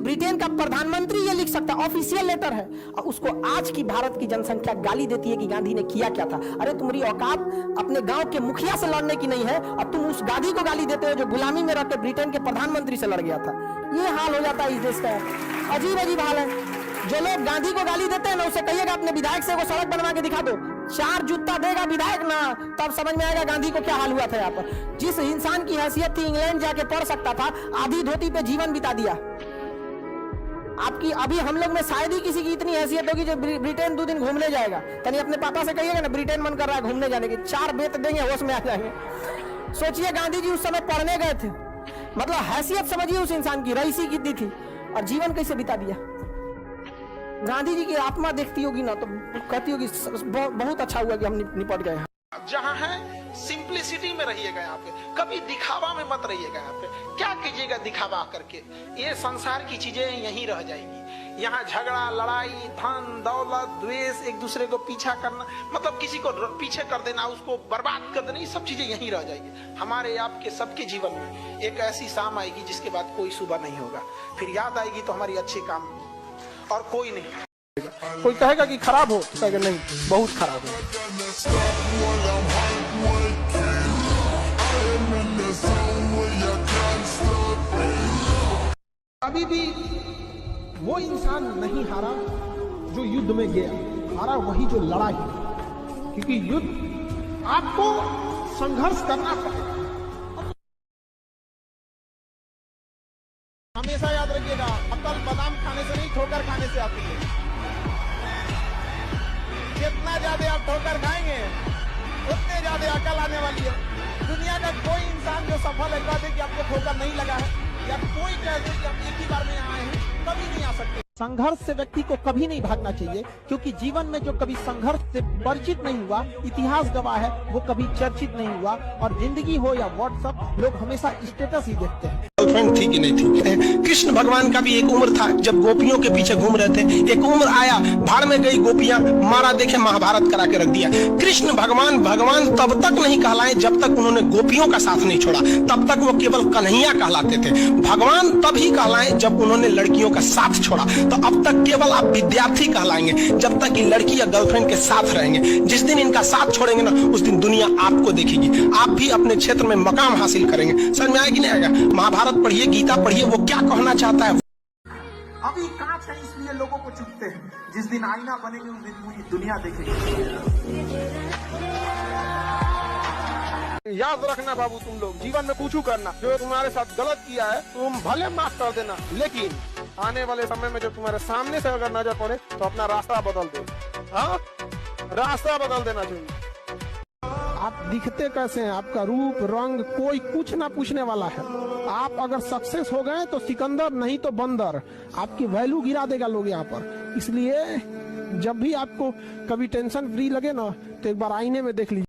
Britain का प्रधानमंत्री ये लिख सकता है, ऑफिशियल लेटर है, और उसको आज की भारत की जनसंख्या गाली देती है कि गांधी ने किया क्या था। अरे तुम्हारी औकात अपने गांव के मुखिया से लड़ने की नहीं है, और तुम उस गांधी को गाली देते हो जो गुलामी में रहकर ब्रिटेन के प्रधानमंत्री से लड़ गया था। ये हाल हो जाता है इस देश का, अजीब अजीब हाल है। जो लोग गांधी को गाली देते हैं ना, उसे कहिएगा अपने विधायक से वो सड़क बनवा के दिखा दो, 4 जूता देगा विधायक ना, तब समझ में आएगा गांधी को क्या हाल हुआ था यहाँ पर। जिस इंसान की हैसियत थी इंग्लैंड जाके पढ़ सकता था, आधी धोती पे जीवन बिता दिया। आपकी अभी हम लोग में शायद ही किसी की इतनी हैसियत होगी जो ब्रिटेन 2 दिन घूमने जाएगा। तनी अपने पापा से कहिएगा ना ब्रिटेन मन कर रहा है घूमने जाने की, 4 बेत देंगे, होश में आ जाएंगे। सोचिए गांधी जी उस समय पढ़ने गए थे, मतलब हैसियत समझिए उस इंसान की, रईसी कितनी थी और जीवन कैसे बिता दिया। गांधी जी की आत्मा देखती होगी ना तो कहती होगी बहुत अच्छा हुआ कि हम निपट गए। जहाँ है सिंप्लिसिटी में रहिएगा, यहाँ पे कभी दिखावा में मत रहिएगा। यहाँ पे क्या कीजिएगा दिखावा करके, ये संसार की चीजें यहीं रह जाएंगी। यहाँ झगड़ा, लड़ाई, धन दौलत, द्वेष, एक दूसरे को पीछा करना, मतलब किसी को पीछे कर देना, उसको बर्बाद कर देना, ये सब चीजें यहीं रह जाएगी। हमारे आपके सबके जीवन में एक ऐसी शाम आएगी जिसके बाद कोई सुबह नहीं होगा, फिर याद आएगी तो हमारी अच्छे काम और कोई नहीं। कोई कहेगा कि खराब हो, तो कहेगा नहीं बहुत खराब हो। अभी भी वो इंसान नहीं हारा जो युद्ध में गया, हारा वही जो लड़ा ही, क्योंकि युद्ध आपको संघर्ष करना पड़ेगा। हमेशा याद रखिएगा, अकल बादाम खाने से नहीं ठोकर खाने से आती है। जितना ज्यादा आप ठोकर खाएंगे उतने ज्यादा अकल आने वाली है। दुनिया का कोई इंसान जो सफल है कह दे कि आपको ठोकर नहीं लगा है, या कोई कह दे कि आप एक ही बार में आए हैं, कभी नहीं आ सकते। संघर्ष से व्यक्ति को कभी नहीं भागना चाहिए, क्योंकि जीवन में जो कभी संघर्ष से परिचित नहीं हुआ, इतिहास गवाह है, वो कभी चर्चित नहीं हुआ। और जिंदगी हो या व्हाट्सएप, लोग हमेशा स्टेटस ही देखते हैं। गर्लफ्रेंड थी कि नहीं थी। कृष्ण भगवान का भी एक उम्र था जब गोपियों के पीछे घूम रहे थे, एक उम्र आया भाड़ में गई गोपियां, मारा देखे महाभारत करा के रख दिया। कृष्ण भगवान तब तक नहीं कहलाए जब तक उन्होंने गोपियों का साथ नहीं छोड़ा, तब तक वो केवल कन्हैया कहलाते थे। भगवान तभी कहलाए जब उन्होंने लड़कियों का साथ छोड़ा, तो अब तक केवल आप विद्यार्थी कहलाएंगे जब तक ये लड़की या गर्लफ्रेंड के साथ रहेंगे। जिस दिन इनका साथ छोड़ेंगे ना, उस दिन दुनिया आपको देखेगी, आप भी अपने क्षेत्र में मकाम हासिल करेंगे। समझ में आएगी नहीं आएगा? महाभारत पढ़िए, गीता पढ़िए, वो क्या कहना चाहता है। अभी कांच है इसलिए लोगों को चुभते हैं, जिस दिन आईना बनेंगे उस दिन पूरी दुनिया देखेगी। याद रखना बाबू, तुम लोग जीवन में पूछू करना, जो तुम्हारे साथ गलत किया है तुम भले माफ कर देना, लेकिन आने वाले समय में जो तुम्हारे सामने से अगर नजर पड़े तो अपना रास्ता बदल दो। हाँ, रास्ता बदल देना चाहिए। आप दिखते कैसे हैं, आपका रूप रंग कोई कुछ ना पूछने वाला है। आप अगर सक्सेस हो गए तो सिकंदर, नहीं तो बंदर, आपकी वैल्यू गिरा देगा लोग यहाँ पर। इसलिए जब भी आपको कभी टेंशन फ्री लगे ना, तो एक बार आईने में देख लीजिए।